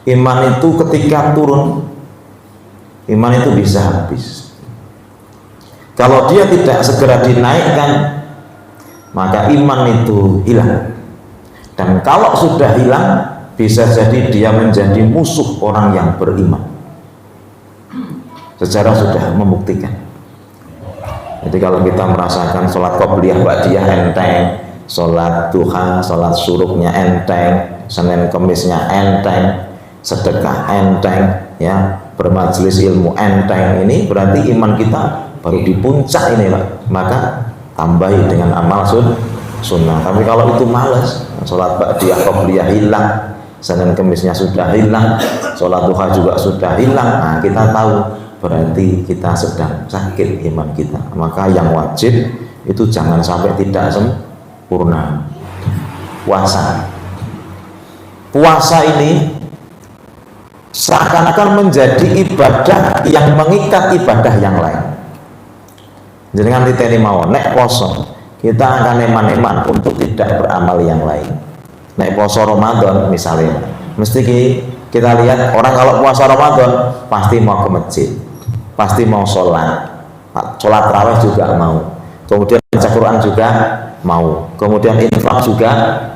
iman itu ketika turun, iman itu bisa habis. Kalau dia tidak segera dinaikkan, maka iman itu hilang. Dan kalau sudah hilang, bisa jadi dia menjadi musuh orang yang beriman. Sejarah sudah membuktikan. Jadi kalau kita merasakan sholat qobliyah ba'diyah enteng, sholat duha, sholat syuruknya enteng, Senin Kemisnya enteng, sedekah enteng, ya, bermajelis ilmu enteng, ini berarti iman kita baru di puncak ini, Pak. Maka tambahi dengan amal sunnah. Tapi kalau itu malas, sholat ba'diyah qobliyah hilang, Senin Kemisnya sudah hilang, sholat duha juga sudah hilang, nah kita tahu berarti kita sedang sakit iman kita. Maka yang wajib itu jangan sampai tidak sempurna. Puasa ini seakan-akan menjadi ibadah yang mengikat ibadah yang lain. Jadi kan titeni mawon nek poso kita akan eman-eman untuk tidak beramal yang lain. Nek poso Ramadan misalnya, mesti kita lihat orang kalau puasa Ramadan pasti mau ke masjid, pasti mau sholat tarawih juga mau, kemudian baca Quran juga mau, kemudian infak juga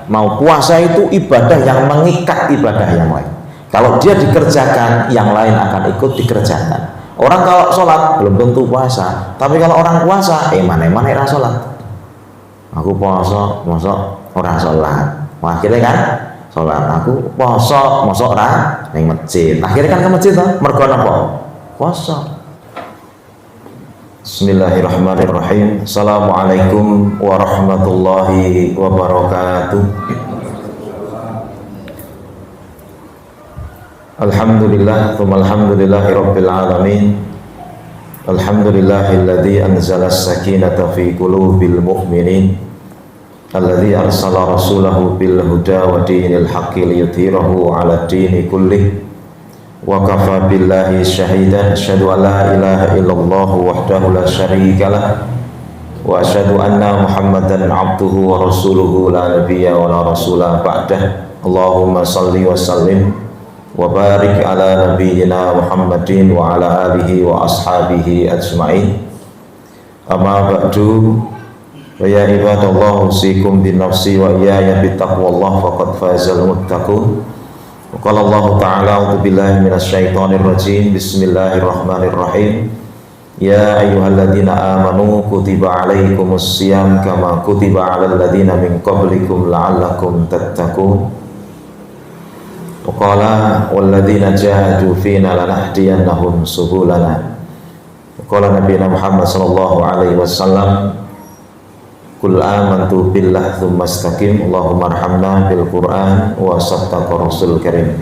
mau. Puasa itu ibadah yang mengikat ibadah yang lain. Kalau dia dikerjakan, yang lain akan ikut dikerjakan. Orang kalau sholat belum tentu puasa, tapi kalau orang puasa, eman-eman era sholat. Aku poso, mosok ora sholat. Wah, akhirnya kan sholat. Aku poso, mosok ora ning masjid. Akhirnya kan ke masjid toh, mergo napa? Poso. Bismillahirrahmanirrahim. Assalamualaikum warahmatullahi wabarakatuh. Alhamdulillah, alhamdulillahi rabbil alamin. Alhamdulillahilladzi anzala as-sakinata fi qulubil mu'minin, alladzi arsala rasulahu bil huda wa dinil haqqi liyudhhirahu 'ala ad-dini kullih. Wa kafa billahi syahidan, asyhadu an la ilaha illallah wahdahu la syarika lah, wa asyhadu anna Muhammadan 'abduhu wa rasuluhu la nabiyya wa la rasula ba'dah. Allahumma shalli wa sallim wa barik ala nabiyyina Muhammadin wa ala alihi wa ashabihi ajma'in. Amma ba'du, wa ya ibadallah, usikum bi nafsi wa iyaya bi taqwallah faqad fazal muttaqun. Qala Allah ta'ala, a'udzu billahi minasyaitonir rajim. Bismillahirrahmanirrahim. Ya ayyuhalladzina amanu kutiba alaikumus syiyam kama kutiba 'alal ladzina min qablikum la'allakum tattaqun. Wa qala walladzina jahadu fina lanahdiyannahum subulana. Wa qala nabiyuna Muhammad sallallahu alaihi wasallam, Qul amantu billah tsumma istaqim, Allahumma arhamna bil Qur'an wa saddaqa Rasul Karim.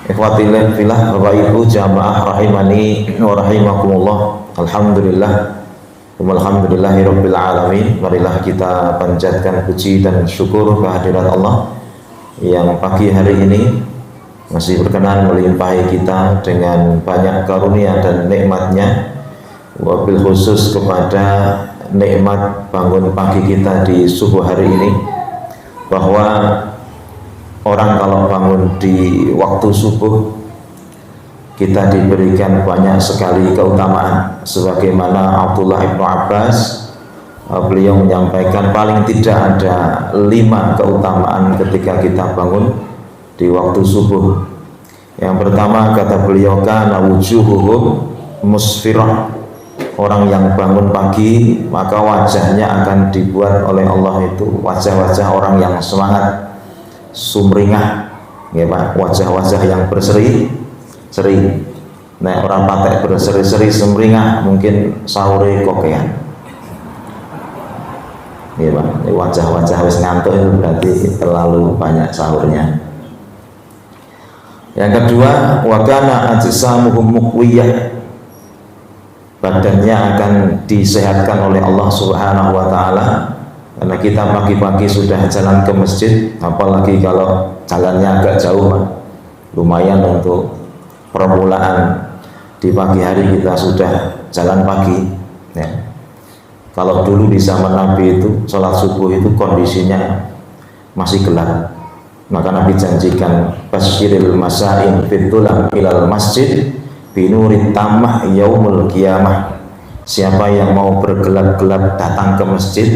Ikhwati fillah, Bapak Ibu jamaah rahimani wa rahimakumullah. Alhamdulillah, alhamdulillahi rabbil alamin. Marilah kita panjatkan puji dan syukur kehadirat Allah yang pagi hari ini masih berkenan melimpahi kita dengan banyak karunia dan nikmatnya, wabil khusus kepada nikmat bangun pagi kita di subuh hari ini, bahwa orang kalau bangun di waktu subuh kita diberikan banyak sekali keutamaan. Sebagaimana Abdullah ibnu Abbas, beliau menyampaikan paling tidak ada 5 keutamaan ketika kita bangun di waktu subuh. Yang pertama, kata beliau, kana wujuhuhum musfirah. Orang yang bangun pagi maka wajahnya akan dibuat oleh Allah itu wajah-wajah orang yang semangat, sumringah, ya Pak, wajah-wajah yang berseri-seri. Nah, orang patek berseri-seri sumringah mungkin sahure kokean, ya Pak. Wajah-wajah wis ngantuk itu berarti terlalu banyak sahurnya. Yang kedua, wa kana ajsamuhum muqwiyah. Badannya akan disehatkan oleh Allah Subhanahu wa ta'ala. Karena kita pagi-pagi sudah jalan ke masjid, apalagi kalau jalannya agak jauh, lumayan untuk permulaan di pagi hari kita sudah jalan pagi, ya. Kalau dulu di zaman Nabi itu sholat subuh itu kondisinya masih gelap, Maka Nabi janjikan, basyiril masain fitulam ilal masjid binurit tamah yaumul qiyamah. Siapa yang mau bergelap-gelap datang ke masjid,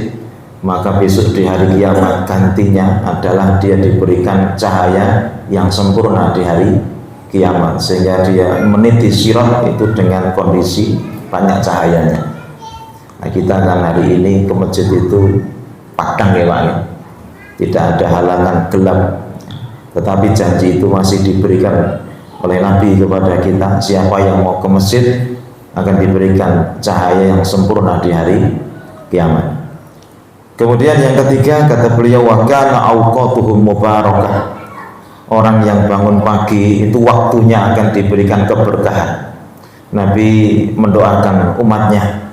maka besok di hari kiamat gantinya adalah dia diberikan cahaya yang sempurna di hari kiamat, sehingga dia meniti sirat itu dengan kondisi banyak cahayanya. Nah, kita kan hari ini ke masjid itu padang ya Pak, tidak ada halangan gelap, tetapi janji itu masih diberikan oleh Nabi kepada kita, siapa yang mau ke masjid akan diberikan cahaya yang sempurna di hari kiamat. Kemudian yang ketiga, kata beliau, wa kana awqatuhum mubarakah. Orang yang bangun pagi itu waktunya akan diberikan keberkahan. Nabi mendoakan umatnya,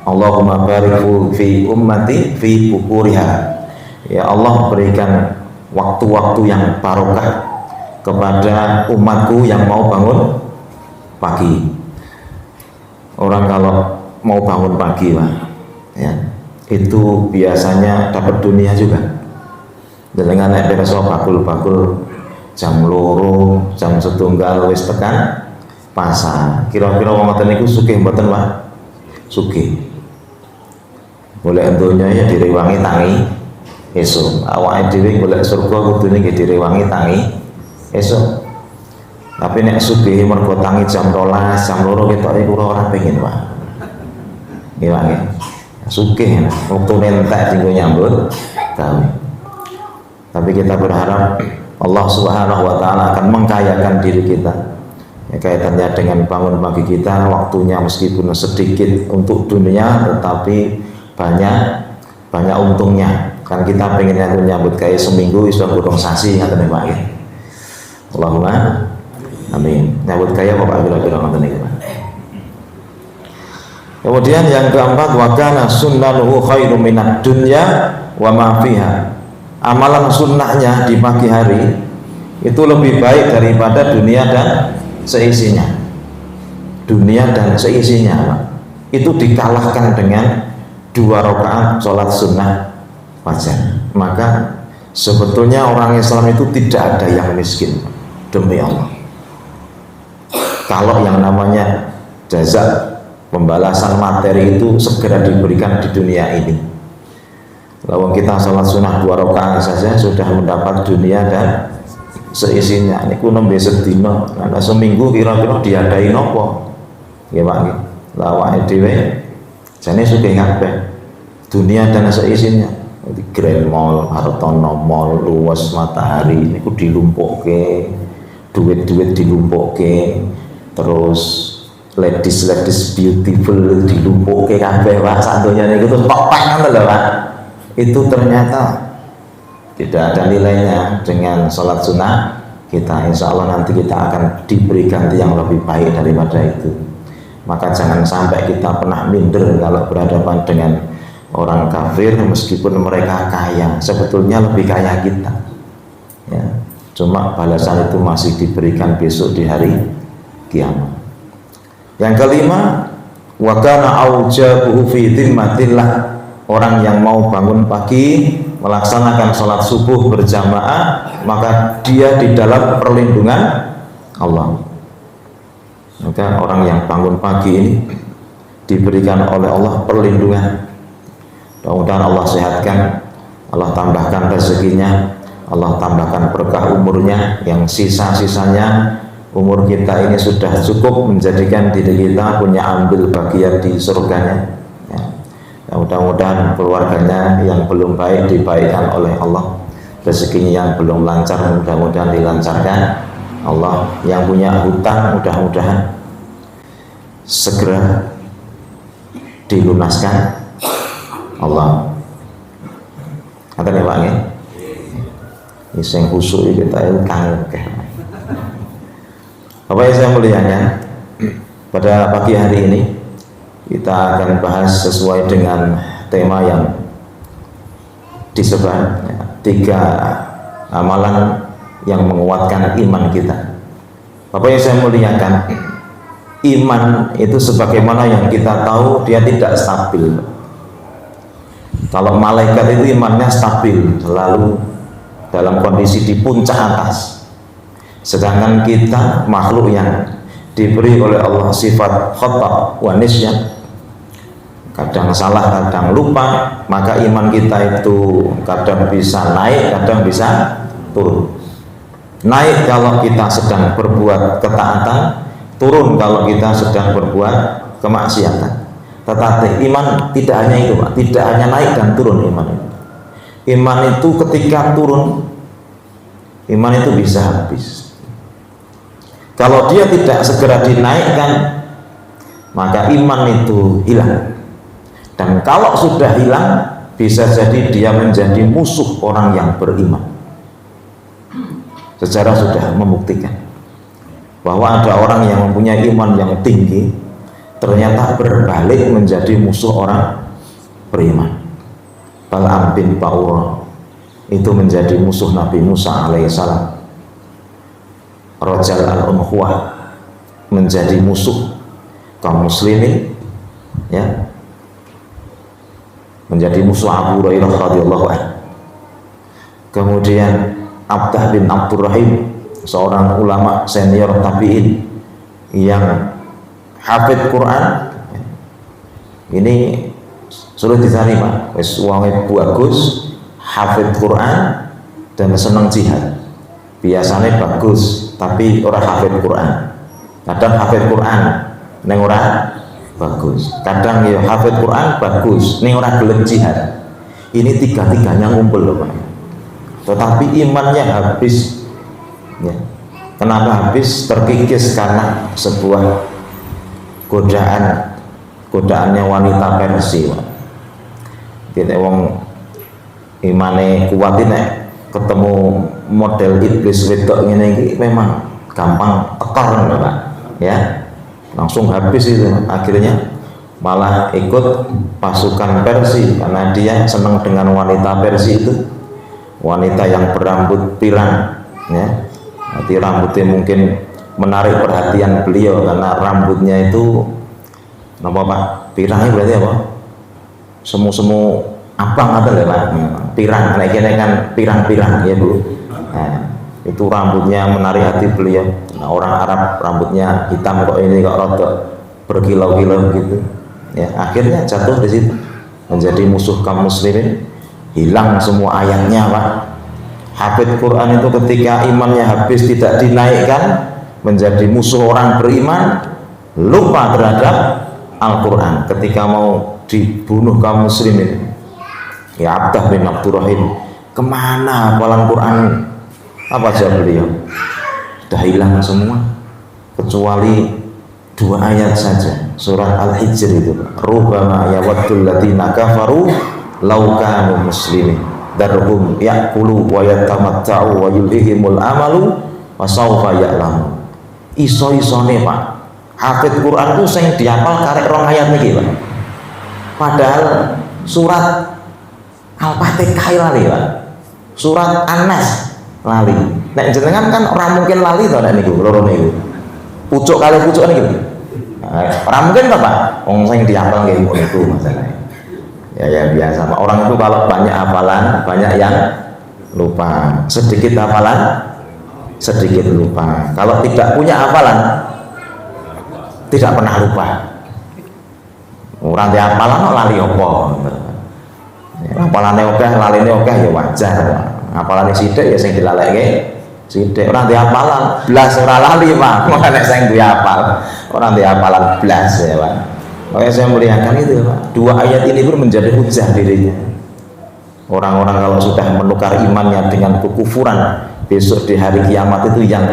Allahumma barik fi ummati fi bukuriha. Ya Allah, berikan waktu-waktu yang barokah kepada umatku yang mau bangun pagi. Orang kalau mau bangun pagi Pak, ya, itu biasanya dapat dunia juga. Dengan naik bereso bakul-bakul jam loro, jam setunggal wis tekan pasar. Kira-kira wong ngoten niku sugih mboten Pak? Sugih. Boleh entunya ya direwangi tangi esuk. Awake dhewe golek surga kudune nggih direwangi tangi esuk. Tapi nek sugih mergo tangi jam 12, jam 2 ketoke kula ora pengin Pak. Nggih Pak nggih. Sugih wektune entek dienggo nyambut gawe. Tapi kita berharap Allah Subhanahu wa taala akan mengkayakan diri kita. Ya, kaitannya dengan bangun pagi kita, waktunya meskipun sedikit untuk dunia tetapi banyak untungnya. Kan kita pengennya itu nyambut kayak seminggu iso gurung sasi ngaten Pak nggih. Allahumma amin. Nyambut kaya apa kira-kira ngoten niku Pak. Kemudian yang keempat, wa kana sunnanuhu khairum minad dunya wa ma fiha. Amalan sunnahnya di pagi hari itu lebih baik daripada dunia dan seisinya. Dunia dan seisinya Pak, itu dikalahkan dengan 2 rakaat sholat sunnah fajar. Maka sebetulnya orang Islam itu tidak ada yang miskin, demi Allah. Kalau yang namanya jaza, pembalasan materi itu segera diberikan di dunia ini. Kalau kita sholat sunnah 2 rakaat saja sudah mendapat dunia dan seisinya. Ini ku nembe sedina, karena seminggu kira-kira diadai nopo. Ya Pak, lawake dhewe jane sugih kabeh. Dunia dan seisinya. Di Grand Mall, Hartono Mall, luas matahari niku dilumpukke, duit-duit dilumpukke, terus ladies beautiful dilumpukke kabeh Pak. Santunya niku terus tok ngono lho Pak. Itu ternyata tidak ada nilainya dengan sholat sunnah kita. Insya Allah nanti kita akan diberi ganti yang lebih baik daripada itu. Maka jangan sampai kita pernah minder kalau berhadapan dengan orang kafir, meskipun mereka kaya, sebetulnya lebih kaya kita ya. Cuma balasan itu masih diberikan besok di hari kiamat. Yang kelima, wa kana aujabuhu fi dhimmatillah. Orang yang mau bangun pagi melaksanakan sholat subuh berjamaah, maka dia di dalam perlindungan Allah. Maka orang yang bangun pagi ini diberikan oleh Allah perlindungan. Mudah-mudahan Allah sehatkan, Allah tambahkan rezekinya, Allah tambahkan berkah umurnya, yang sisa-sisanya umur kita ini sudah cukup menjadikan diri kita punya ambil bagian di surganya ya. Mudah-mudahan keluarganya yang belum baik dibaikkan oleh Allah, rezekinya yang belum lancar mudah-mudahan dilancarkan Allah, yang punya hutang mudah-mudahan segera dilunaskan Allah. Kata nih Pak nggih. Wis sing khusuk iki kita kang akeh. Bapak yang saya muliakan, pada pagi hari ini kita akan bahas sesuai dengan tema yang disebar, 3 amalan yang menguatkan iman kita. Bapak yang saya muliakan, iman itu sebagaimana yang kita tahu dia tidak stabil. Kalau malaikat itu imannya stabil, selalu dalam kondisi di puncak atas. Sedangkan kita makhluk yang diberi oleh Allah sifat khata wa nisyan, kadang salah, kadang lupa, maka iman kita itu kadang bisa naik, kadang bisa turun. Naik kalau kita sedang berbuat ketaatan, turun kalau kita sedang berbuat kemaksiatan. Tetapi iman tidak hanya itu, Pak. Tidak hanya naik dan turun iman itu. Iman itu ketika turun, iman itu bisa habis. Kalau dia tidak segera dinaikkan, maka iman itu hilang. Dan kalau sudah hilang, bisa jadi dia menjadi musuh orang yang beriman. Sejarah sudah membuktikan bahwa ada orang yang mempunyai iman yang tinggi, ternyata berbalik menjadi musuh orang beriman. Bal'am bin Ba'urah itu menjadi musuh Nabi Musa alaihissalam. Rajal al-Unhuwah menjadi musuh kaum muslimin, ya, menjadi musuh Abu Hurairah radhiyallahu anhu. Kemudian Abdah bin Abdurrahim, seorang ulama senior tabi'in yang hafid Quran, ini sulit dicari, Pak. Wis wonge bagus, hafid Quran dan seneng jihad. Biasanya bagus, tapi ora hafid Quran. Kadang hafid Quran neng ora bagus, kadang ya hafid Quran bagus, ning ora gelem jihad. Ini tiga-tiganya ngumpul loh, Pak. Tetapi imannya habis, ya. Kenapa habis? Terkikis karena sebuah godaannya wanita Persia, Pak. Kita wong imane kuat ini ketemu model iblis wedok ngene iki memang gampang tekor, Pak. Ya. Langsung habis itu, akhirnya malah ikut pasukan Persia karena dia senang dengan wanita Persia itu, wanita yang berambut pirang, ya. Nanti rambutnya mungkin menarik perhatian beliau karena rambutnya itu apa, Pak? Pirangnya berarti apa? Semu-semu abang atau ya, Pak? Pirang, kayaknya kan pirang-pirang ya, Bu. Nah, itu rambutnya menarik hati beliau. Nah, orang Arab rambutnya hitam kok, ini kok rada berkilau-kilau gitu. Ya, akhirnya jatuh di situ, menjadi musuh kaum muslimin. Hilang semua ayatnya, Pak. Hafid Quran itu ketika imannya habis, tidak dinaikkan, menjadi musuh orang beriman, lupa terhadap Al-Quran. Ketika mau dibunuh kaum muslimin, ya Abdah bin Abdurrahim, kemana hafalan Quran? Apa aja beliau? Sudah hilang semua, kecuali 2 ayat saja, surat Al-Hijr itu. Rubbama yawaddul ladzina kafaru law kanu muslimin darhum ya'kulu wa yatamatta'u wa yulhihimul amalu wa sawfa ya'lamu. Iso-isone, Pak, hafid Quran itu sing dihafal karek 2 ayat niki, Pak. Padahal surat Al-Fatihah lali, Pak. Surat An-Nas lali. Nek jenengan kan orang mungkin lali to nek niku loro niku. Pucuk kali pucuk niku. Ora mungkin to, Pak. Wong sing dihafal nggih ngono iku masalahnya. Ya biasa, Pak. Orang itu kalau banyak hafalan, banyak yang lupa. Sedikit hafalan, sedikit lupa. Kalau tidak punya hafalan, tidak pernah lupa. Orang di hafalan kok lali opo? Hafalane akeh, laline akeh ya wajar. Hafalane sithik ya sing dilalekke sithik. Orang di hafalan blas ora lali, Pak. Makane sing duwe hafal, orang di hafalan blas ya, Pak. Makanya saya melihatkan itu, Pak. 2 ayat ini pun menjadi hujah dirinya. Orang-orang kalau sudah menukar imannya dengan kekufuran, besok di hari kiamat itu yang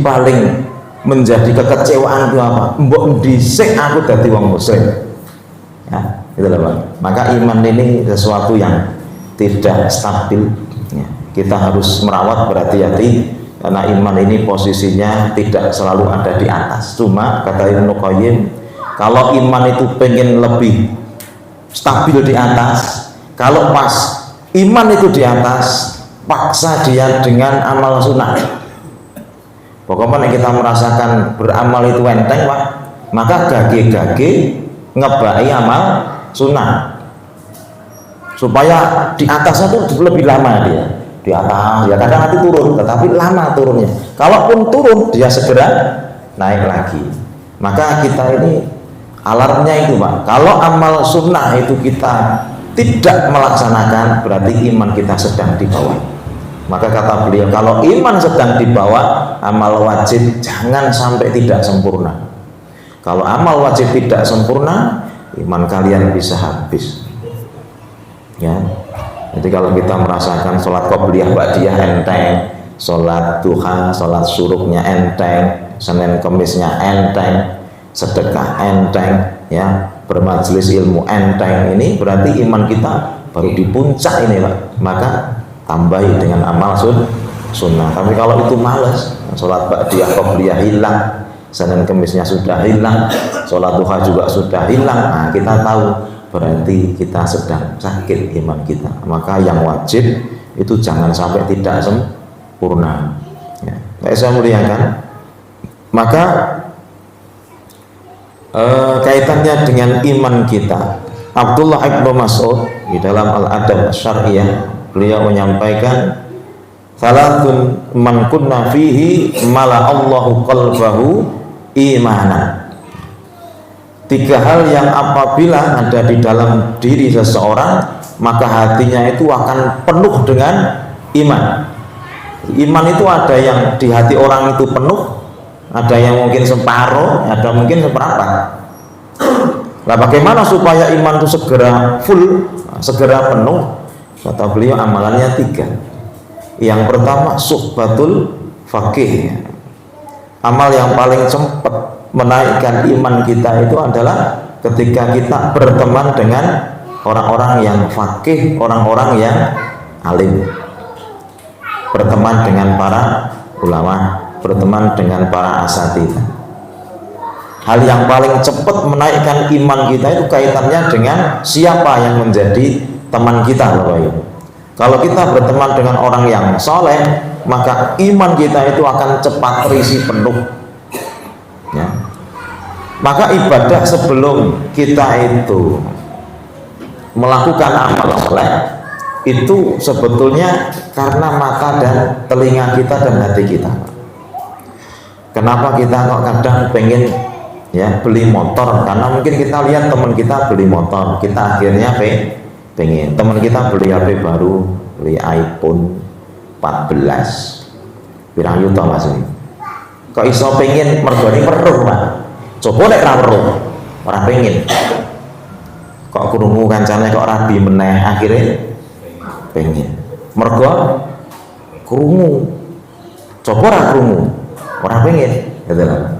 paling menjadi kekecewaan itu apa? Mbok dhisik aku dadi wong muslim. Ya, itu loh, Pak. Maka iman ini sesuatu yang tidak stabil. Ya, kita harus merawat berhati-hati karena iman ini posisinya tidak selalu ada di atas. Cuma kata Ibnu Qayyim, kalau iman itu pengen lebih stabil di atas, kalau pas iman itu di atas, paksa dia dengan amal sunnah. Pokoknya kita merasakan beramal itu enteng, Pak, maka gage-gage ngebai amal sunnah supaya di atasnya itu lebih lama dia. di atas, ya kadang nanti turun, tetapi lama turunnya. Kalaupun turun, dia segera naik lagi. Maka kita ini alarmnya itu Pak, kalau amal sunnah itu kita tidak melaksanakan, berarti iman kita sedang di bawah. Maka kata beliau, kalau iman sedang di bawah, amal wajib jangan sampai tidak sempurna. Kalau amal wajib tidak sempurna, iman kalian bisa habis. Ya, jadi kalau kita merasakan sholat qobliyah ba'diyah enteng, sholat duha, sholat syuruknya enteng, Senin Kemisnya enteng, sedekah enteng, ya, bermajelis ilmu enteng, ini berarti iman kita baru di puncak ini Pak. Maka tambahi dengan amal sunnah. Tapi kalau itu males, sholat ba'diyah qobliyah hilang, Senin Kemisnya sudah hilang, sholat duha juga sudah hilang, nah kita tahu berarti kita sedang sakit iman kita. Maka yang wajib itu jangan sampai tidak sempurna, ya. Saya muliakan, maka kaitannya dengan iman kita. Abdullah ibnu Mas'ud di dalam Al-Adab Syariah beliau menyampaikan, salatun man kunna fihi mala Allahu qalbahu imanan. 3 hal yang apabila ada di dalam diri seseorang, maka hatinya itu akan penuh dengan iman. Iman itu ada yang di hati orang itu penuh, ada yang mungkin separuh, ada mungkin seperempat. Nah, bagaimana supaya iman itu segera full, segera penuh? Kata beliau, amalannya 3. Yang pertama, suhbatul faqih. Amal yang paling cepat menaikkan iman kita itu adalah ketika kita berteman dengan orang-orang yang faqih, orang-orang yang alim, berteman dengan para ulama, berteman dengan para asatidz. Hal yang paling cepat menaikkan iman kita itu kaitannya dengan siapa yang menjadi teman kita, Bapak Ibu. Kalau kita berteman dengan orang yang soleh, maka iman kita itu akan cepat terisi penuh, ya. Maka ibadah sebelum kita itu melakukan amal soleh itu sebetulnya karena mata dan telinga kita dan hati kita. Kenapa kita kok kadang pengen, ya, beli motor? Karena mungkin kita lihat teman kita beli motor, kita akhirnya pengen. Teman kita beli HP baru, beli iPhone 14, pirang yuta Mas. Kok iso pengen mergoni weruh Pak? Coba nek ra weruh, ora pengen. Kok krungu kancane kok rabi meneh, akhirnya pengen. Mergo krungu. Coba ra krungu, ora pengen, gitu lah.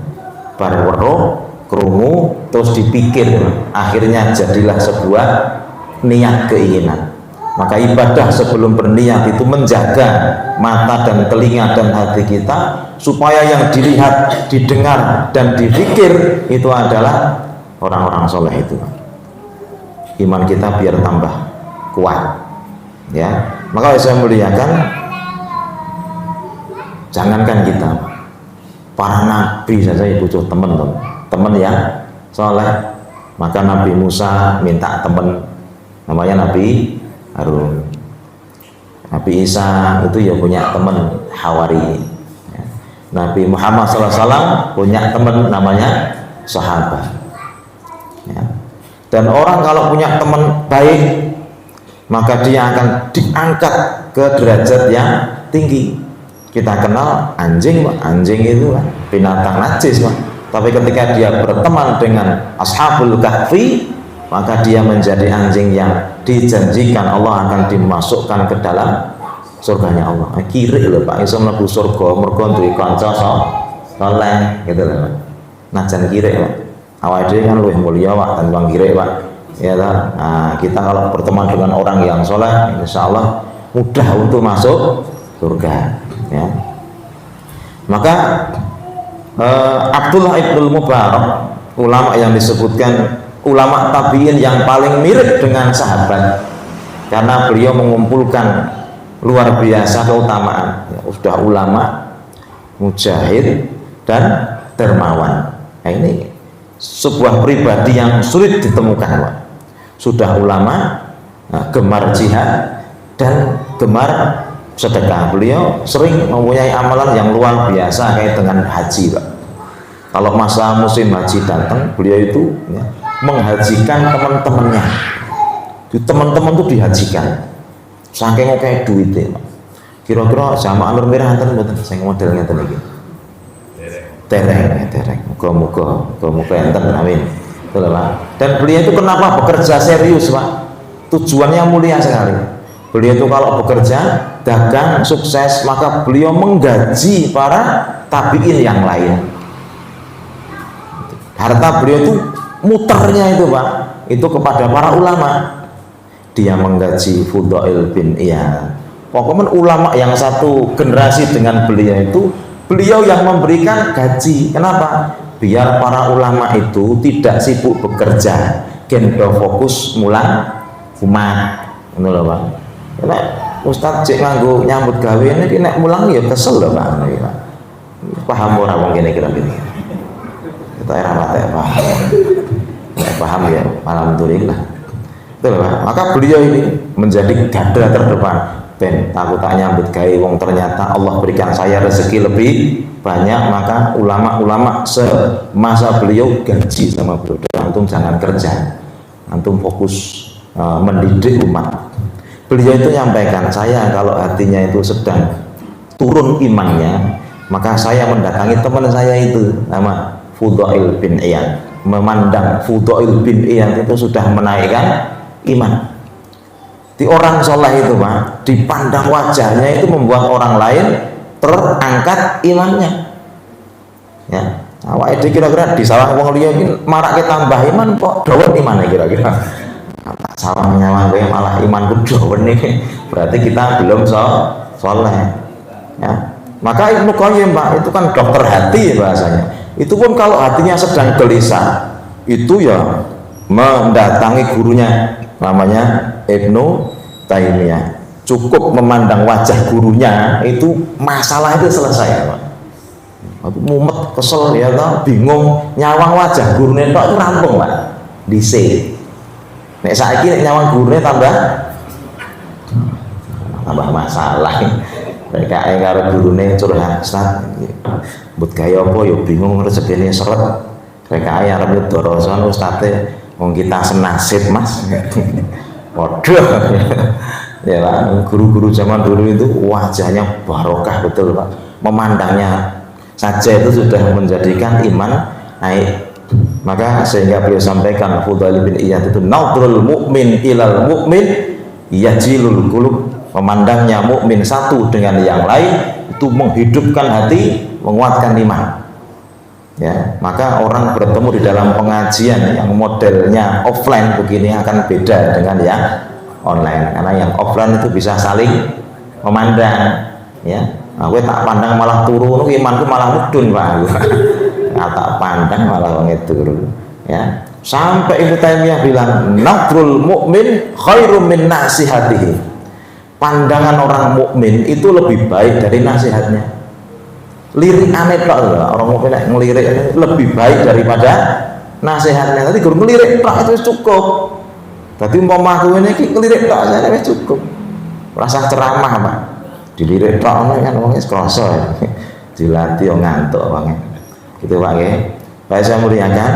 Bar weruh, krungu, terus dipikir, akhirnya jadilah sebuah niat keinginan. Maka ibadah sebelum berniat itu menjaga mata dan telinga dan hati kita, supaya yang dilihat, didengar dan dipikir itu adalah orang-orang soleh itu. Iman kita biar tambah kuat, ya. Maka saya muliakan, jangankan kita, para nabi saja butuh teman yang soleh. Maka Nabi Musa minta teman, namanya Nabi Harun. Nabi Isa itu ya punya teman Hawari. Nabi Muhammad SAW punya teman namanya sahabat, ya. Dan orang kalau punya teman baik, maka dia akan diangkat ke derajat yang tinggi. Kita kenal anjing, anjing itu kan binatang najis, tapi ketika dia berteman dengan Ashabul Kahfi, maka dia menjadi anjing yang dijanjikan Allah akan dimasukkan ke dalam surganya Allah. Kiri lho Pak, iso mlebu surga mergo duwe kanca saleh, gitu lho. Najan kiri Pak. Awake dhewe kan luwih mulya Pak tanpa kiri Pak. Ya ta. Nah, kita kalau berteman dengan orang yang saleh, insyaallah mudah untuk masuk surga, ya. Maka Abdullah ibnu Mubarak, ulama yang disebutkan ulama tabi'in yang paling mirip dengan sahabat, karena beliau mengumpulkan luar biasa keutamaan, ya, sudah ulama, mujahid dan dermawan. Nah, ini sebuah pribadi yang sulit ditemukan, Pak. Sudah ulama, gemar jihad dan gemar sedekah. Beliau sering mempunyai amalan yang luar biasa kait dengan haji, Pak. Kalau masa musim haji datang, beliau itu ya, menghajikan teman-temannya. Teman-teman tuh dihajikan. Saking kayak duitnya, Pak. Kira-kira jamaah Nur Merah enten mboten sing model ngeten iki. Tereng. Muga-muga enten, amin. Betul, Pak. Dan beliau itu kenapa bekerja serius, Pak? Tujuannya mulia sekali. Beliau itu kalau bekerja, dagang, sukses, maka beliau menggaji para tabiin yang lain. Harta beliau itu muternya itu, Pak, itu kepada para ulama. Dia menggaji Fudail bin Iyad. Pokoknya ulama yang satu generasi dengan beliau itu, beliau yang memberikan gaji. Kenapa? Biar para ulama itu tidak sibuk bekerja, gendo fokus mulang umat. Ngono lho, Pak. Nek Ustaz cek nganggo nyambut gawe niki nek mulang ya kesel lho, Pak. Paham ora wong kene kira-kira? Kita era mate paham ya, alhamdulillah. Betul, Pak. Maka beliau ini menjadi garda terdepan. Ben, aku tak nyambut gawe wong ternyata Allah berikan saya rezeki lebih banyak, maka ulama-ulama semasa beliau gaji sama beliau. Antum jangan kerja, antum fokus mendidik umat. Beliau itu nyampaikan, saya kalau hatinya itu sedang turun imannya, maka saya mendatangi teman saya itu nama Fudail bin Iyad. Memandang Fudail bin Iyad itu sudah menaikkan iman. Di orang soleh itu, Pak, dipandang wajahnya itu membuat orang lain terangkat imannya. Ya, awak itu kira-kira di sawah wong liya iki marak tambah iman kok dawen iman kira-kira. Sawah nyawa gue malah imanku dawen nih. Berarti kita belum soleh. Ya. Maka Ibnu Qayyim, Pak, itu kan dokter hati bahasanya. Itu pun kalau hatinya sedang gelisah, itu ya mendatangi gurunya, namanya Ibnu Taimiyah. Cukup memandang wajah gurunya, itu masalah itu selesai, Pak. Mumet, kesel ya toh, bingung, nyawang wajah gurunya tok rampung, Pak. Dhisik. Nek saiki nek nyawang gurunya tambah masalah. Mereka karo gurune curhat, Ustaz. Mbut gawe apa ya bingung rezekine seret. Mereka arep nyedorosan Ustaze, wong kita senasib, Mas. Waduh. Ya, Pak, guru-guru zaman dulu itu wajahnya barokah betul, Pak. Memandangnya saja itu sudah menjadikan iman naik. Maka sehingga beliau sampaikan Fudail bin Iyad itu nadrul mukmin ilal mukmin yajilul qulub. Memandangnya mukmin satu dengan yang lain itu menghidupkan hati, menguatkan iman. Ya, maka orang bertemu di dalam pengajian yang modelnya offline begini akan beda dengan yang online, karena yang offline itu bisa saling memandang. Ya, aku tak pandang malah turun, imanku malah mudun, Pak. Tak pandang malah wong turun. Ya, sampai Ibnu Taimiyah bilang nadrul mukmin khairum min nasihatihi. Pandangan orang mukmin itu lebih baik dari nasihatnya. Lirik aneh tok, orang mukmin ngelirik lebih baik daripada nasihatnya. Tadi guru ngelirik tok itu cukup. Tadi umpama aku ini ngelirik tok aja wis cukup. Rasa ceramah, Pak. Dilirik tok kan wong wis krasa ya. Dilatih ngantuk banget. Gitu, Pak nggih. Baik, saya muliakan.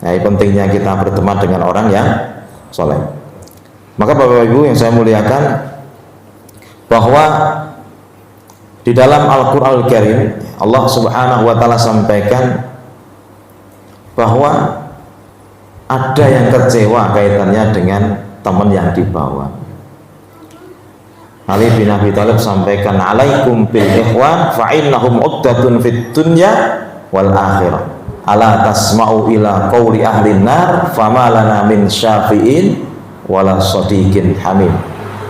Nah, pentingnya kita berteman dengan orang yang soleh. Maka Bapak Ibu yang saya muliakan, bahwa di dalam Al-Qur'anul Karim Allah Subhanahu wa taala sampaikan bahwa ada yang kecewa kaitannya dengan teman yang dibawa. Ali bin Abi Thalib sampaikan, alaikum bil ikhwan fa innahum uddatun fid dunya wal akhirah. Ala tasma'u ila qauli ahli nar fama lana min syafi'in wala sadiqin hamim.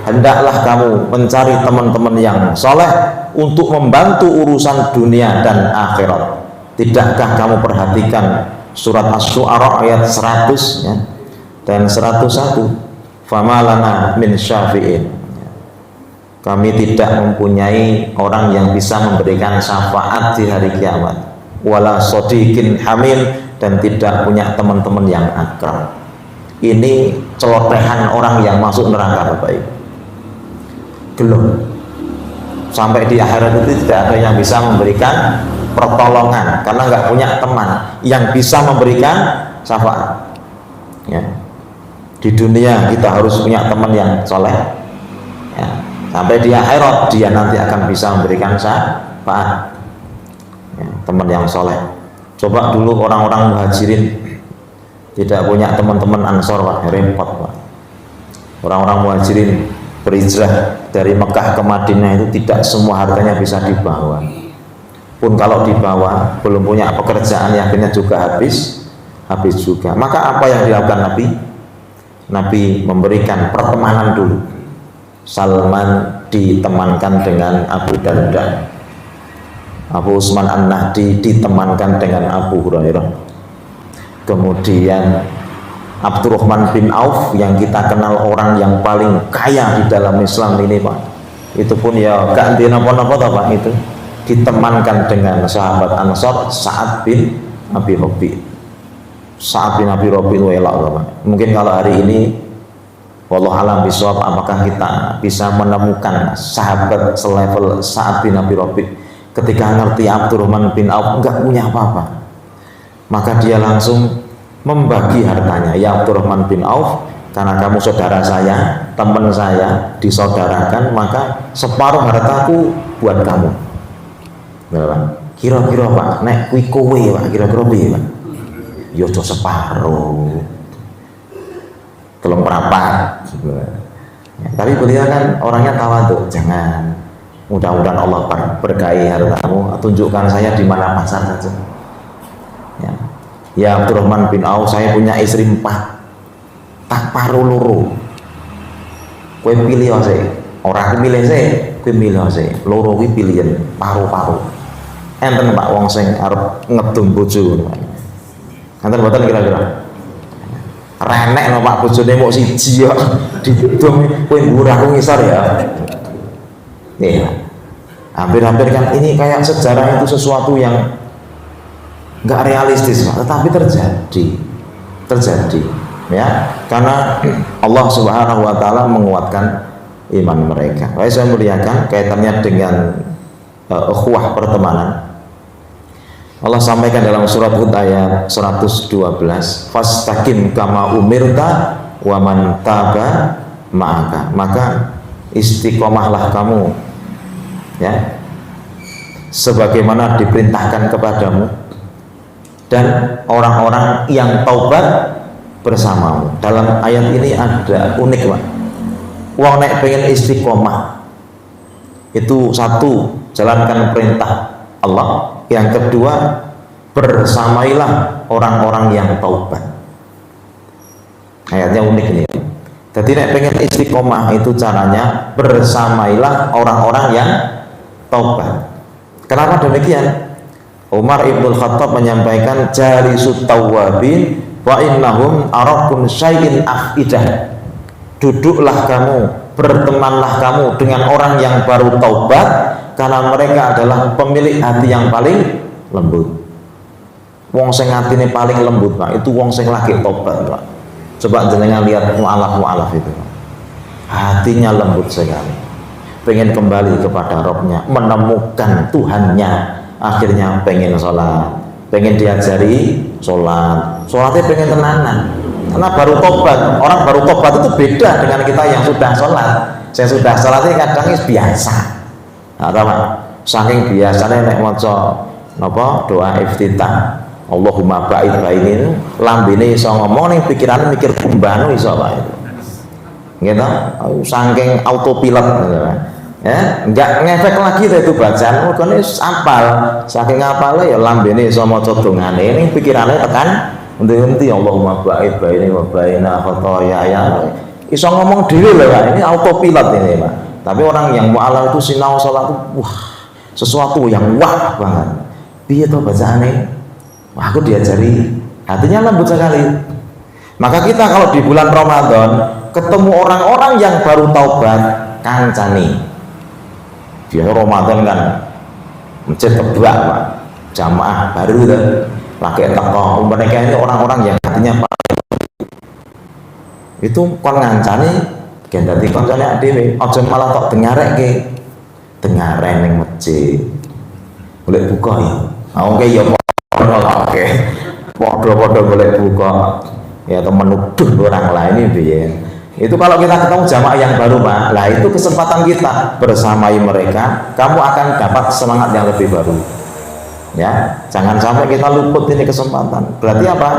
Hendaklah kamu mencari teman-teman yang soleh untuk membantu urusan dunia dan akhirat. Tidakkah kamu perhatikan surat Asy-Syu'ara ayat 100 ya, dan 101, fama lana min syafi'in. Kami tidak mempunyai orang yang bisa memberikan syafaat di hari kiamat, wala sadiqin hamim, dan tidak punya teman-teman yang akrab. Ini celotehan orang yang masuk neraka, Bapak Ibu. Gelem Sampai di akhirat itu tidak ada yang bisa memberikan pertolongan karena nggak punya teman yang bisa memberikan syafaat. Ya. Di dunia kita harus punya teman yang soleh. Ya. Sampai di akhirat dia nanti akan bisa memberikan syafaat. Ya, teman yang soleh. Coba dulu orang-orang muhajirin tidak punya teman-teman ansor, Pak, repot, Pak. Orang-orang muhajirin berhijrah dari Mekah ke Madinah itu tidak semua hartanya bisa dibawa. Pun kalau dibawa belum punya pekerjaan yang akhirnya juga habis juga. Maka apa yang dilakukan Nabi? Nabi memberikan pertemanan dulu. Salman ditemankan dengan Abu Darda, Abu Utsman An-Nahdi ditemankan dengan Abu Hurairah. Kemudian Abdurrahman bin Auf yang kita kenal orang yang paling kaya di dalam Islam ini, Pak. Itu pun ya gak anti napa-napa toh, Pak, itu ditemankan dengan sahabat Ansor Sa'ad bin Abi Rabi. Sa'ad bin Abi Rabi itu elok, Pak. Mungkin kalau hari ini wallahu alam bisawab, apakah kita bisa menemukan sahabat selevel Sa'ad bin Abi Rabi ketika ngerti Abdurrahman bin Auf enggak punya apa-apa, maka dia langsung membagi hartanya. Ya Abdurrahman bin Auf, karena kamu saudara saya, teman saya, disaudarakan, maka separuh hartaku buat kamu. Kira-kira, Pak, nek kuwi kowe, Pak, kira-kira piye, Pak? Ya aja separuh, tolong perapat. Ya, tapi beliau kan orangnya tawadhu, jangan. Mudah-mudahan Allah berkahi hartamu, tunjukkan saya di mana pasar saja. Ya Abdurrahman bin Auf, saya punya istri 4, tak paru loro. Kowe pilih wae. Ora aku milih sih, kowe milih wae. Loro kuwi pilihan, paru-paru. Enten Pak wong sing arep ngedum bojo ngono. Enten mboten kira-kira. Renek lho Pak, bojone mok siji kok didum, kowe mbur aku ngisor ya. Nih. Hampir-hampir kan ini kayak sejarah itu sesuatu yang nggak realistis, Pak, tetapi terjadi ya, karena Allah Subhanahu wa taala menguatkan iman mereka. Baik, saya muliakan kaitannya dengan ukhuwah pertemanan. Allah sampaikan dalam surat Hud ayat 112, fastaqim kama umirta wa man taba ma'aka, maka istiqomahlah kamu ya sebagaimana diperintahkan kepadamu dan orang-orang yang taubat bersamamu. Dalam ayat ini ada unik, Pak. Wong nek pengen istiqomah itu satu, jalankan perintah Allah, yang kedua bersamailah orang-orang yang taubat. Ayatnya unik ini. Jadi nek pengen istiqomah itu caranya bersamailah orang-orang yang taubat. Kenapa demikian? Umar ibnul Khattab menyampaikan jalisut tawwabin wa innahum arakun syai'in afidah. Duduklah kamu, bertemanlah kamu dengan orang yang baru taubat, karena mereka adalah pemilik hati yang paling lembut. Wong sing atine paling lembut, Pak, itu wong sing lagi taubat, Pak. Coba jenengan lihat mu'alaf itu, Pak. Hatinya lembut sekali, pengen kembali kepada Rabbnya, menemukan Tuhannya. Akhirnya pengen sholat, pengen diajari sholatnya pengen tenanan, karena baru tobat. Orang baru tobat itu beda dengan kita yang sudah sholat. Saya sudah sholatnya kadang biasa, atau saking biasanya nek maca napa doa iftitah Allahumma ba'id baini, lambene iso ngomong ning pikirane mikir kumbano iso wae gitu, saking autopilot gitu. Ya, enggak ngefek lagi itu bacaan, mergane apal, saking apale ya lambene iso maca dongane, ning pikirane tekan endi-endi Allahumma ba'id baini wa baina khotoyaya. Iso ngomong dhewe lho, Pak. Ini autopilot ini, Pak. Tapi orang yang mu'alaf itu sinau salat itu wah, sesuatu yang wah banget. Piye to bacaane? Wah, aku diajari, hatinya lembut sekali. Maka kita kalau di bulan Ramadan ketemu orang-orang yang baru taubat, kancani. Dia Ramadan kan masjid tebak, Pak, jamaah baru itu pakai teko. Mereka ini orang-orang yang hatinya itu kon ngancani gen dadi kancane dhewe, aja malah tok dengareke. dengaren ning masjid. Golek buka ya. Oke ya oke. Padha-padha golek buka. Ya temen nuduh orang lain piye. Itu kalau kita ketemu jamaah yang baru, Pak. Lah itu kesempatan kita bersamai mereka, kamu akan dapat semangat yang lebih baru. Ya, jangan sampai kita luput ini kesempatan. Berarti apa?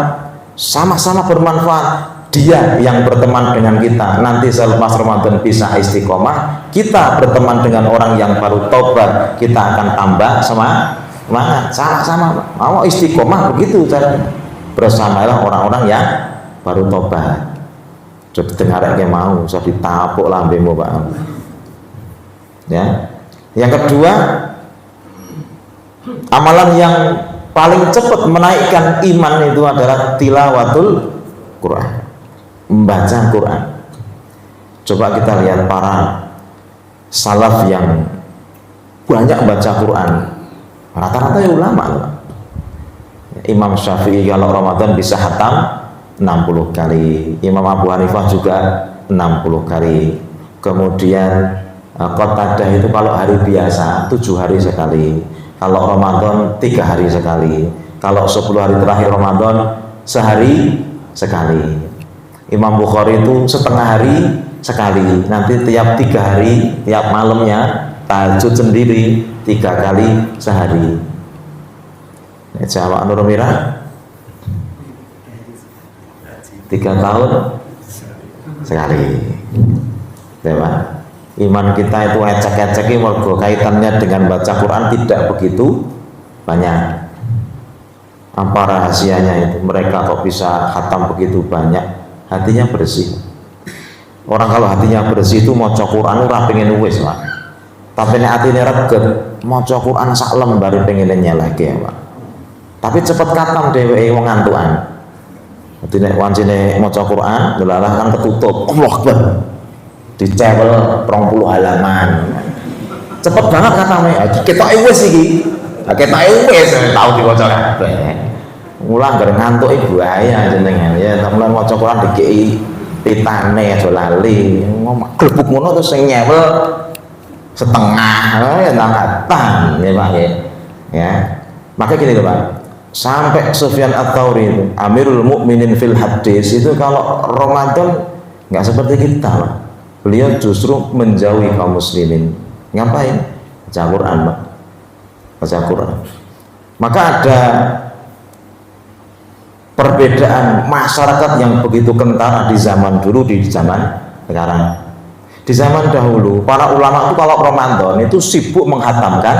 Sama-sama bermanfaat. Dia yang berteman dengan kita nanti selepas Ramadan bisa istiqomah, kita berteman dengan orang yang baru tobat, kita akan tambah semangat. Sama-sama mau istiqomah begitu caranya. Bersamalah orang-orang yang baru tobat. Coba dengar aja mau, usah ditapuk lambemu, Pak. Ya. Yang kedua, amalan yang paling cepat menaikkan iman itu adalah tilawatul Quran. Membaca Quran. Coba kita lihat para salaf yang banyak baca Quran, rata-rata ya ulama. Imam Syafi'i kalau Ramadan bisa khatam 60 kali, Imam Abu Hanifah juga 60 kali. Kemudian Qatadah itu kalau hari biasa 7 hari sekali, kalau Ramadan 3 hari sekali, kalau 10 hari terakhir Ramadan sehari sekali. Imam Bukhari itu setengah hari sekali, nanti tiap 3 hari, tiap malamnya tahajud sendiri 3 kali sehari. Jawa Nur Mira 3 tahun sekali. Ya, iman kita itu ecek-ecek mergo kaitannya dengan baca Quran tidak begitu banyak. Apa rahasianya itu? Mereka kok bisa khatam begitu banyak? Hatinya bersih. Orang kalau hatinya bersih itu maca Quran ora pengen wis, Pak. Tapi nek atine reget, maca Quran sak lembar pengen nyeleke, Pak. Tapi cepet katam dheweke wong ngantukan. Dadi nek wancine maca Quran, delalah kan ketutup. Allah Akbar. Dicewel 20 halaman. Cepet banget katame. Ketoke wis iki. Ketoke wis tau diwaca kabeh. Mulang gara ngantuk ibu ayah jenengan ya, teman maca Quran dikei pitane aja lali. Ngomong glebuk ngono terus sing nyewel setengah ya tangkatan ya Pak ya. Ya. Maka gini loh Pak. Sampai Sufyan Ats-Tsauri itu Amirul Mukminin fil hadis itu kalau Ramadan nggak seperti kita Pak. Beliau justru menjauhi kaum muslimin. Ngapain? Baca Quran Pak. Baca Quran. Maka ada perbedaan masyarakat yang begitu kentara di zaman dulu di zaman sekarang. Di zaman dahulu para ulama itu kalau Ramadan itu sibuk menghatamkan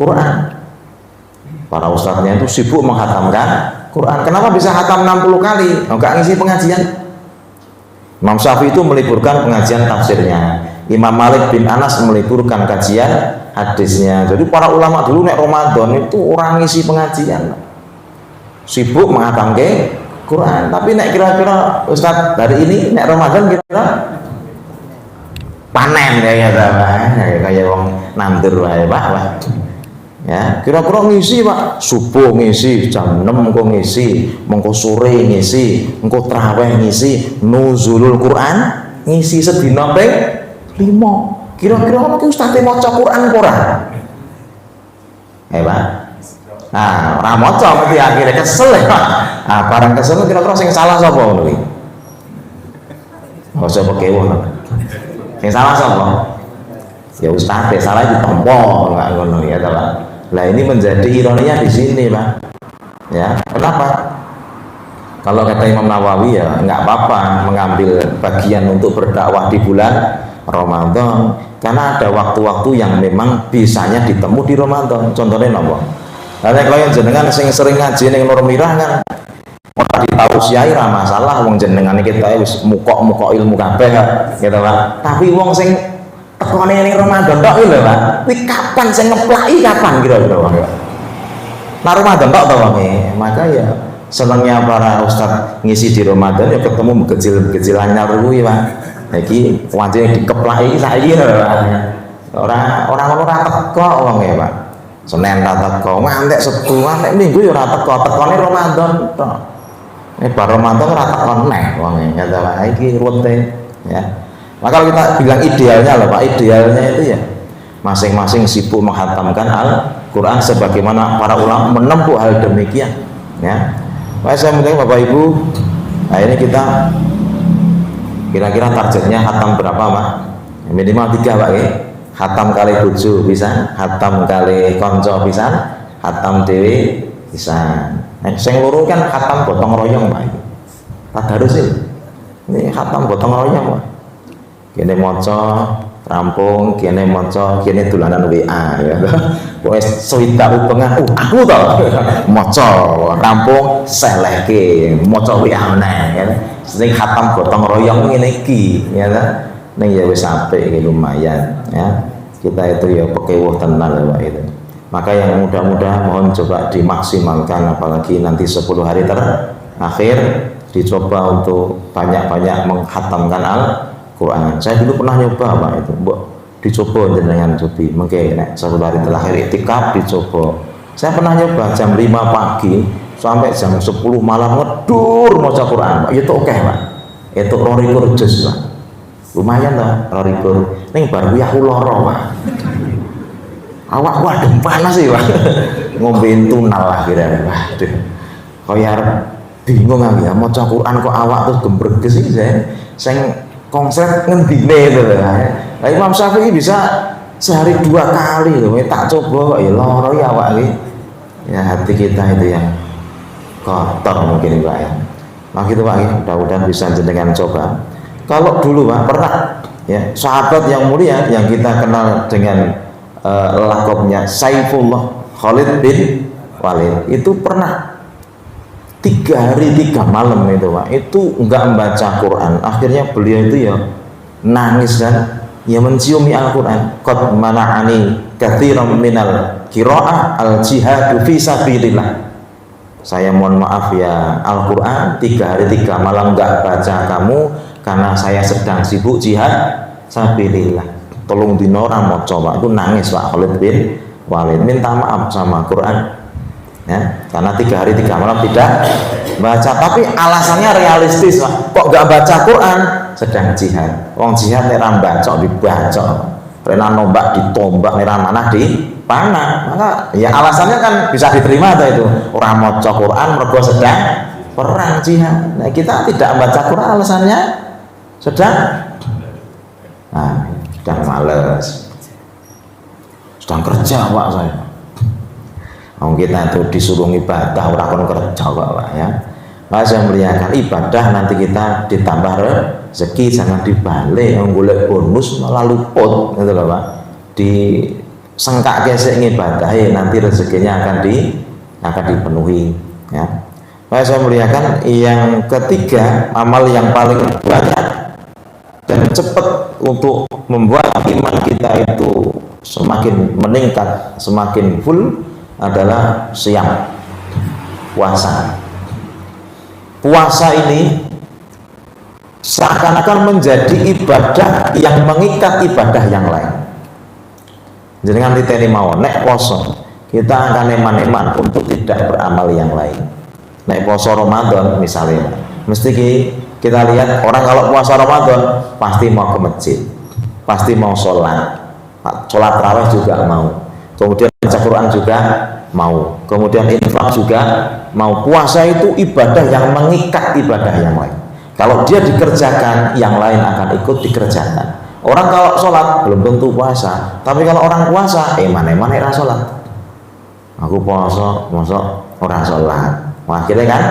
Quran. Para ustadznya itu sibuk menghatamkan Quran. Kenapa bisa hatam 60 kali? Enggak ngisi pengajian. Imam Syafi'i itu meliburkan pengajian tafsirnya. Imam Malik bin Anas meliburkan kajian hadisnya. Jadi para ulama dulu nek Ramadan itu orang ngisi pengajian. Sibuk menghatamke Quran. Tapi nek kira-kira Ustaz dari ini nek Ramadan kira panen ya kayak wong nandur wae Pak. Ya, kira-kira ngisi Pak, subuh ngisi, jam 6 engko ngisi, mengko sore ngisi, engko traweh ngisi, nuzulul Quran ngisi sedina ping 5. Kira-kira iki Ustaz maca Quran ora? Pak. Nah, ora maca mesti akhirnya kesel ya, Pak. Ah, barang kesel kira-kira sing salah sapa ngono kuwi? Ora sapa kewuh. Sing salah sapa? Ya ustaz, salah ditompo enggak ngono ya, Pak. Lah ini menjadi ironinya di sini, Pak. Ya, kenapa? Kalau kata Imam Nawawi ya enggak apa-apa mengambil bagian untuk berdakwah di bulan Ramadan karena ada waktu-waktu yang memang bisanya ditemu di Ramadan. Contohnya napa? Karena kalau yang jenengan sing sering ngaji ning Nur Mirah kan ora ditausiahi ra masalah wong jenengan iki kita wis mukok ilmu kabeh gitu Pak. Tapi wong sing tekone ning Ramadan tok lho Pak. Kuwi kapan sing ngeplaki kapan kira-kira Pak? Nah Ramadan tok to wong maka ya senengnya para ustaz ngisi di Ramadan ya ketemu begejil-begejil anyar kuwi Pak. Iki wancine dikeplaki saiki lho Pak. Ora ngono ora teko wong ya Pak. Senin ra teko, ngantek Setu, ngantek Minggu ya ora teko, tekone Ramadan tok. Nek bar Ramadan ora teko neh wonge, kata Pak iki ruwete ya. Maka kalau kita bilang idealnya loh Pak, idealnya itu ya masing-masing sibuk menghatamkan Al-Quran sebagaimana para ulama menempuh hal demikian ya. Saya penting Bapak Ibu, nah ini kita kira-kira targetnya hatam berapa Pak? Minimal 3 Pak ya. Hatam kali bojo bisa, hatam kali konco bisa, hatam dewe bisa. Sing loro kan hatam gotong royong Pak. Tadarus ini hatam gotong royong Pak. Kene maca rampung, kene maca, kene dolanan WA ya. Wis swidak upengah, aku to maca rampung selehke, maca WA meneh ya. Sing hatam gotong royong ngene iki ya ta. Ning ya wis apik iki lumayan ya. Kita itu ya pekewuh tenan Pak itu. Maka yang muda-muda mohon coba dimaksimalkan, apalagi nanti 10 hari terakhir dicoba untuk banyak-banyak menghatamkan Al-Quran. Saya dulu pernah nyoba Pak itu, dicoba jenengan cobi mungkin 10 hari terakhir itikaf dicoba. Saya pernah nyoba jam 5 pagi sampai jam 10 malam ngedur maca Quran Pak. Itu oke Pak. Itu 22 juz Pak. Lumayan lah 22. Ning bar kuwi aku lara Pak. Awak waduh panas sih Pak. Ngombe tunal lah kira-kira. Waduh. Kaya bingung aku ya maca Quran kok awak terus gembreges iki sing konsep ngendine itu lah. Nah, Imam Syafi'i bisa sehari 2 kali loh. Tak coba kok ya lara ya awak iki. Ya hati kita itu yang kotor mungkin Pak ya. Nah gitu Pak ya, mudah-mudahan bisa jenengan coba. Kalau dulu Pak pernah ya sahabat yang mulia yang kita kenal dengan lakopnya Saifullah Khalid bin Walid itu pernah 3 hari 3 malam itu Pak itu enggak membaca Quran. Akhirnya beliau itu ya nangis dan ya menciumi Al-Quran. Qad mana'ani katsiran minal qira'ah al-jihadu fi sabilillah. Saya mohon maaf ya, Al-Quran 3 hari 3 malam enggak baca kamu karena saya sedang sibuk jihad sabilillah. Tolong dino ora maca Pak. Itu nangis Pak Khalid bin Walid minta maaf sama Quran ya, karena 3 hari 3 malam tidak baca. Tapi alasannya realistis Pak. Kok enggak baca Quran? Sedang jihad. Wong jihad nek ra baca dibaca. Rena nombak ditombak, nek ra manah dipanah. Maka ya alasannya kan bisa diterima itu. Ora maca Quran mergo sedang perang jihad. Nah, kita tidak membaca Quran alasannya sedang males, sedang kerja Pak saya. Kita itu disuruh ibadah orang kerja Pak ya. Maka saya melihatkan ibadah nanti kita ditambah rezeki, jangan dibalik menggolek bonus malah luput gitu loh Pak. Disengkak gesek ibadah nanti rezekinya akan dipenuhi ya. Maka saya melihatkan yang ketiga amal yang paling banyak dan cepat untuk membuat iman kita itu semakin meningkat, semakin full adalah siam, puasa. Puasa ini seakan-akan menjadi ibadah yang mengikat ibadah yang lain. Jangan diteni mawon nek poso kita akan eman-eman untuk tidak beramal yang lain. Nek puasa Ramadan misalnya, mesti kita lihat orang kalau puasa Ramadan pasti mau ke masjid, pasti mau sholat tarawih juga mau, kemudian baca Quran juga mau, kemudian infak juga mau. Puasa itu ibadah yang mengikat ibadah yang lain. Kalau dia dikerjakan, yang lain akan ikut dikerjakan. Orang kalau sholat belum tentu puasa, tapi kalau orang puasa, mana era sholat. Aku puasa, mosok orang sholat. Wah, akhirnya kan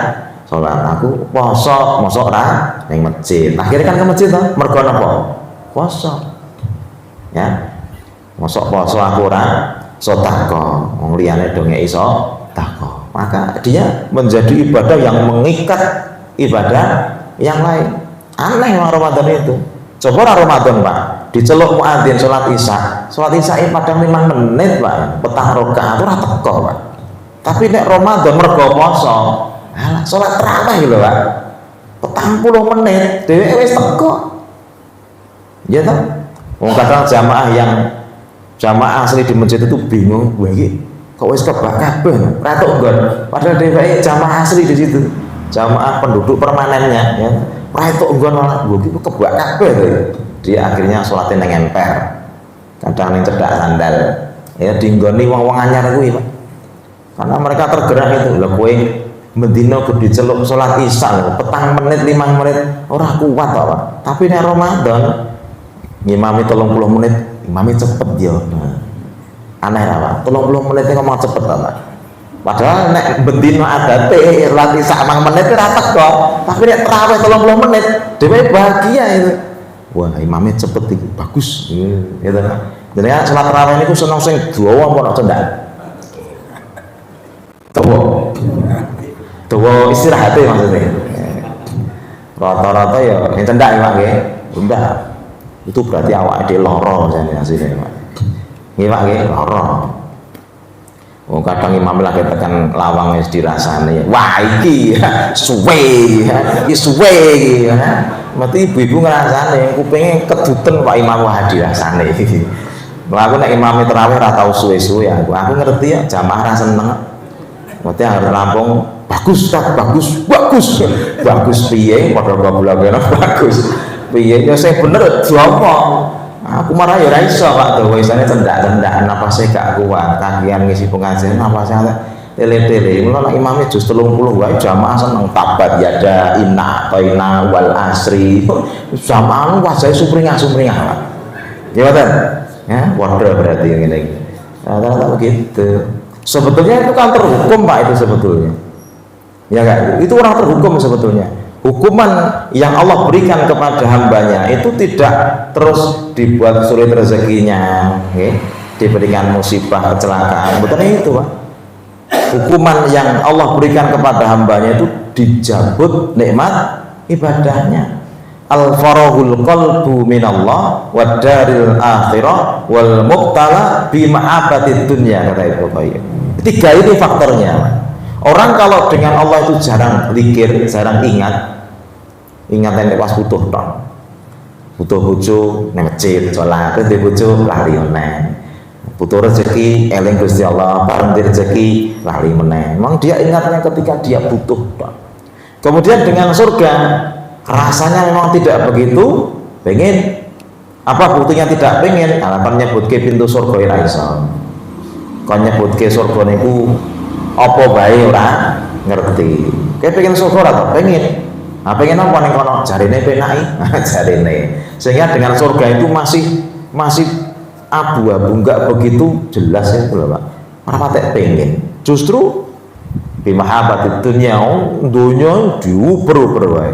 sholat. Aku puasa, mosok orang yang masjid. Akhirnya kan ke masjid tuh, mergo napa? Puasa. Ya, mosok puasa aku orang sodako, wong liyane do ngeki sodako. Maka dia menjadi ibadah yang mengikat ibadah yang lain. Aneh Ramadan itu. Coba Ramadan Pak, diceluk muadzin sholat isya ini padahal 5 menit Pak, petang rakaat ora teko Pak. Tapi nek Ramadan mergo poso, alah sholat tarawih lho Pak, petang puluh menit dhewe wis teko. Ya toh? Wong kadang jamaah asli di masjid itu bingung, wah iki kok wis kebak kabeh, ra tok nggon. Padahal dhewe jamaah asli di situ. Jamaah penduduk permanennya ya. Ra tok nggon malah iki kebak kabeh to. Dia akhirnya sholatnya neng emper kadang ning cedak sandal. Ya dinggoni wong-wong anyar kuwi, Pak. Karena mereka tergerak itu. Lha kowe mendino kudu diceluk salat Isya petang menit 5 menit ora kuat kok, Pak. Tapi nek Ramadan ngimami 30 menit, imami cepet ya. Aneh ra, Pak. 30 menit ngomong cepet, Pak. Padahal nek bendino adate lati sak 5 menit ora teko, tapi nek tarawih 30 menit dhewe bahagia itu. Wah, imamnya cepet iki, bagus. Gitu kan. Jadi kan salat tarawih niku seneng sing dawa apa nek cendak. Dawa istirahatnya maksudnya. Rata-rata ya yang cendak ya Pak nggih. Enggak. Itu berarti awake dhewe lara jane asline Pak. Nggih Pak nggih, lara. Oh kadang imam lagi tekan lawang wis dirasane. Wah iki suwe, iki suwe iki. Mati ibu-ibu ngrasane kupinge keduten Pak Imam wah dirasane. Lah aku nek imame tarawih ora tau suwe-suwe aku. Aku ngerti ya jamaah ra seneng. Mati harus rampung bagus tak bagus, bagus. Bagus piye padha goblok bagus. Piye ya sing bener diomong. Aku marah ya ora iso Pak dawa isane cendak-cendak napase gak kuat kagian ngisi pengajian napase tele-tele mulane imame jus 30 wae jamaah seneng tabat yada inna qaina wal asri jamaah wajahe sumringah-sumringah Pak ya betul ya waduh berarti ngene iki rata-rata begitu sebetulnya itu kan terhukum Pak itu sebetulnya ya kan itu orang terhukum sebetulnya. Hukuman yang Allah berikan kepada hambanya itu tidak terus dibuat sulit rezekinya, okay? Diberikan musibah kecelakaan, betul itu Pak. Hukuman yang Allah berikan kepada hambanya itu dijabut nikmat ibadahnya. Al-farahul qalbu minallah wad daril akhirah wal mubtala bi ma'abatid dunya kata Ibnu Qayyim. Tiga ini faktornya. Orang kalau dengan Allah itu jarang zikir, jarang ingat yang pas butuh dong, butuh bojo nang masjid salat, terus bojo lari meneh, butuh rezeki eling Gusti Allah, bareng rezeki lari meneh. Memang dia ingatnya ketika dia butuh dong. Kemudian dengan surga rasanya memang tidak begitu pengen. Apa buktinya tidak pengen? Alapan nyebutke pintu surga ora iso. Kon nyebutke surga niku apa bae ora ngerti. Kayak pengen syukur atau pengen pengen apa ning kono jarine penaki jarine sehingga dengan surga itu masih abu-abu enggak begitu jelas ya Pak ora patek pengen justru bimahabatid dunya diuber-uber wae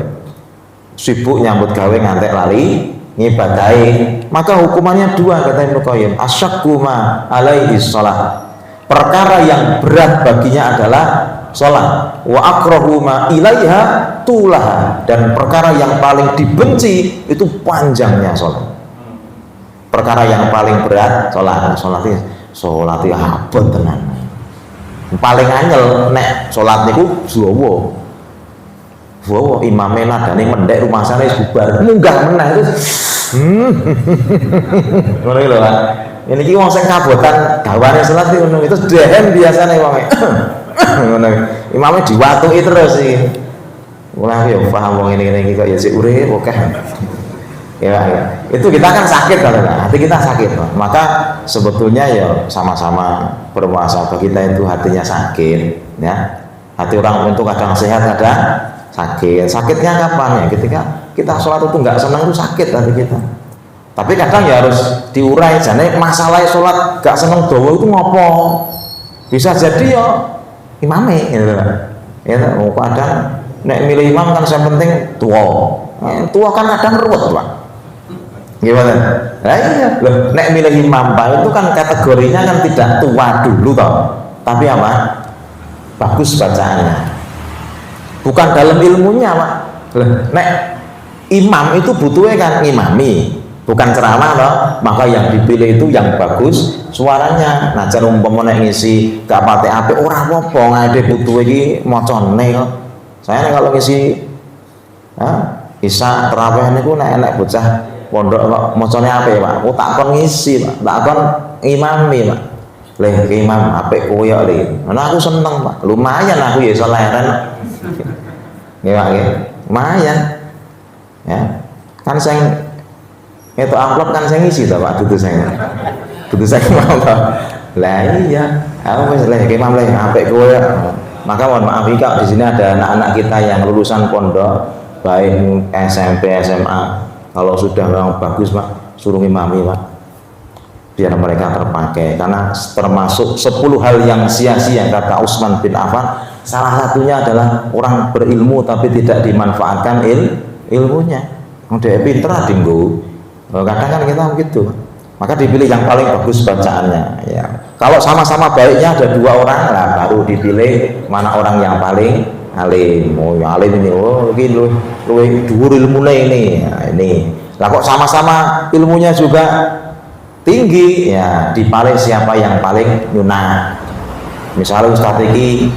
sibuk nyambut gawe ngantek lali ngibadahi maka hukumannya dua kata Ibnu Qayyim asyaqu ma alaihi shalah perkara yang berat baginya adalah sholat wa akrahu ma ilaiha tulah dan perkara yang paling dibenci itu panjangnya sholat perkara yang paling berat sholatnya abot tenan paling anyel nek sholat niku dawa imame nadane mendek rumasane bubar munggah meneh itu ngono lho Pak ini ki wong sing kabotan gawane salat itu dehem biasane wong ngono imame diwatuki terus iki mulai yo paham wong ini kok ya sik urip oke ya itu kita kan sakit kalau hati kita sakit maka sebetulnya ya sama-sama berpuasa bagi kita itu hatinya sakit ya hati orang itu kadang sehat kadang sakitnya kapan ya ketika kita sholat itu nggak senang itu sakit hati kita tapi kadang ya harus diurai jane masalah sholat gak seneng dawa itu ngopo bisa jadi ya imame gitu ya kadang nek milih imam kan yang penting tua kan kadang ruwet Pak gimana nah iya loh nek milih imam Pak itu kan kategorinya kan tidak tua dulu toh tapi apa bagus bacaannya bukan dalam ilmunya Pak nek imam itu butuhnya kan imami bukan ceramah loh maka yang dipilih itu yang bagus suaranya nah cara umpama nek ngisi gak pate apik ora apa-apa ngade butuh iki macane kok saya kalau ngisi Isya tarawih niku nek enek bocah pondok kok macane apik Pak aku tak kon ngisi Pak tak kon imami Pak leh ke imam apik koyo le ana aku seneng Pak lumayan aku ya iso leren nggih Pak nggih lumayan ya kan sing itu amplop kan saya ngisi Pak dudu saya Begitu saya mau lah iya, aku wis leh kemam leh apik kowe. Maka mohon maaf Kak, di sini ada anak-anak kita yang lulusan pondok baik SMP, SMA. Kalau sudah memang bagus Pak, suruh imami Pak. Biar mereka terpakai, karena termasuk 10 hal yang sia-sia kata Utsman bin Affan, salah satunya adalah orang berilmu tapi tidak dimanfaatkan ilmunya. Dia pinter dinggo. Kadang kan kita begitu. Maka dipilih yang paling bagus bacaannya ya. Kalau sama-sama baiknya ada 2 orang lah baru dipilih mana orang yang paling alim. Oh yang alim ini, oh ini lu dhuwur ilmune ini. Nah, ini. Lah kok sama-sama ilmunya juga tinggi ya, dipilih siapa yang paling nyunah. Misalnya Ustaz iki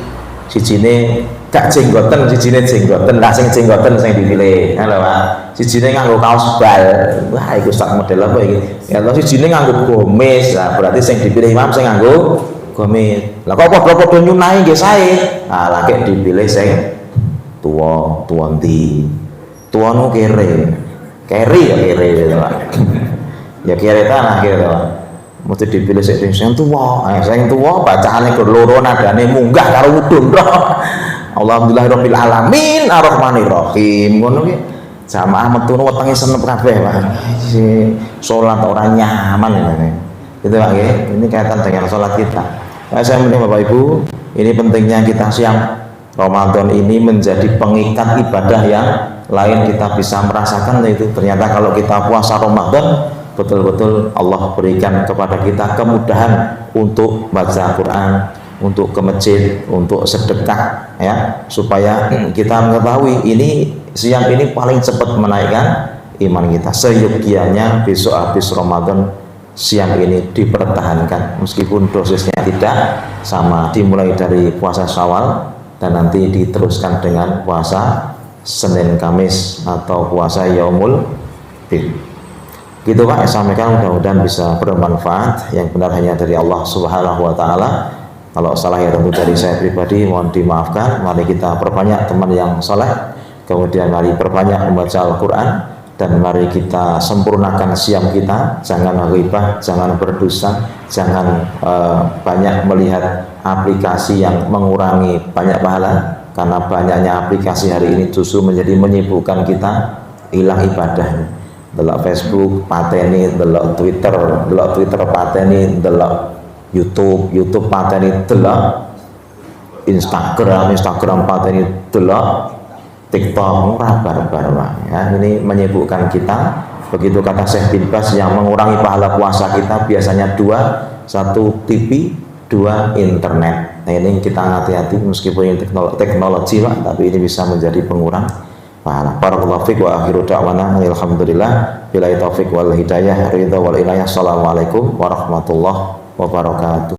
sijine gak jenggoten, sijine jenggoten, lah sing jenggoten sing dipilih. Halo Pak. Sijine nganggo kaos bal. Wah, iku Ustaz model apa iki? Ya terus sijine nganggo gomis. Lah berarti sing dipilih imam sing nganggo gomis. Lah kok padha-padha nyunahi nggih sae. Ah, lagi dipilih sing tuwa ndi. Tuwa nu kere. Keri ya kere gitu Pak. Ya kira tanah gitu mesti dipilih sing tuwa sing tuwa bacaane loro nadane munggah karo mudhun Alhamdulillahirabbil alamin arrahmanir rahim ngono ki jamaah metu wetenge senep kabeh Pak salat ora nyaman ini gitu Pak ini kaitan dengan salat kita. Saya menurut Bapak Ibu ini pentingnya kita siang Ramadan ini menjadi pengikat ibadah yang lain, kita bisa merasakan itu ternyata kalau kita puasa Ramadan betul-betul Allah berikan kepada kita kemudahan untuk baca Quran, untuk ke masjid, untuk sedekah ya, supaya kita mengetahui ini siang ini paling cepat menaikkan iman kita. Seyogianya besok habis Ramadan siang ini dipertahankan meskipun dosisnya tidak sama, dimulai dari puasa Syawal dan nanti diteruskan dengan puasa Senin Kamis atau puasa Yaumul Bid. Gitu Pak, saya sampaikan mudah-mudahan bisa bermanfaat. Yang benar hanya dari Allah Subhanahu wa taala. Kalau salah ya tentu dari saya pribadi mohon dimaafkan. Mari kita perbanyak teman yang saleh. Kemudian mari perbanyak membaca Al-Qur'an dan mari kita sempurnakan siam kita. Jangan ghibah, jangan berdusta, jangan banyak melihat aplikasi yang mengurangi banyak pahala, karena banyaknya aplikasi hari ini justru menjadi menyibukkan kita, hilang ibadahnya. Delok Facebook pateni, delok Twitter pateni, delok YouTube pateni, delok Instagram pateni, delok TikTok ora barbar ya. Ini menyibukkan kita. Begitu kata Syekh bin Bas, yang mengurangi pahala puasa kita biasanya 2, 1 TV, 2 internet. Nah ini kita hati-hati meskipun ini teknologi Pak, tapi ini bisa menjadi pengurang pahala. Barakallahu fiik wa akhiru da'wana alhamdulillah billahi taufik wal hidayah ridha wal inayah. Assalamualaikum warahmatullahi wabarakatuh.